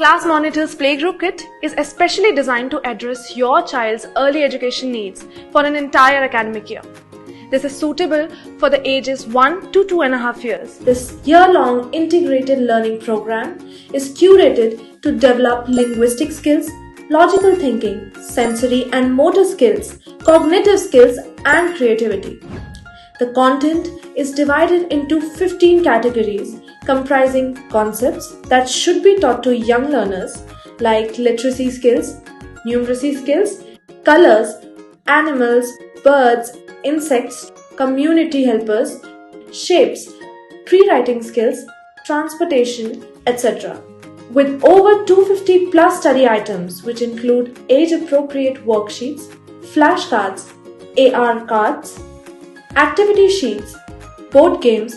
Class Monitor's Playgroup Kit is especially designed to address your child's early education needs for an entire academic year. This is suitable for the ages 1 to 2.5 years. This year-long integrated learning program is curated to develop linguistic skills, logical thinking, sensory and motor skills, cognitive skills and creativity. The content is divided into 15 categories comprising concepts that should be taught to young learners like literacy skills, numeracy skills, colors, animals, birds, insects, community helpers, shapes, pre-writing skills, transportation, etc. With over 250 plus study items which include age-appropriate worksheets, flashcards, AR cards, activity sheets, board games,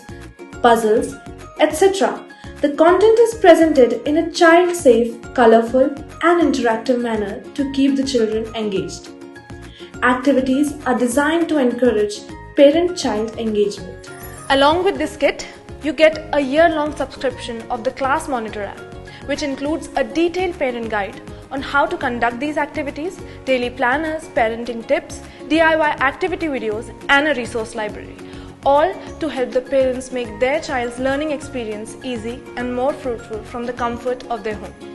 puzzles, etc. The content is presented in a child-safe, colorful and interactive manner to keep the children engaged. Activities are designed to encourage parent-child engagement. Along with this kit, you get a year-long subscription of the Class Monitor app, which includes a detailed parent guide on how to conduct these activities, daily planners, parenting tips, DIY activity videos, and a resource library, all to help the parents make their child's learning experience easy and more fruitful from the comfort of their home.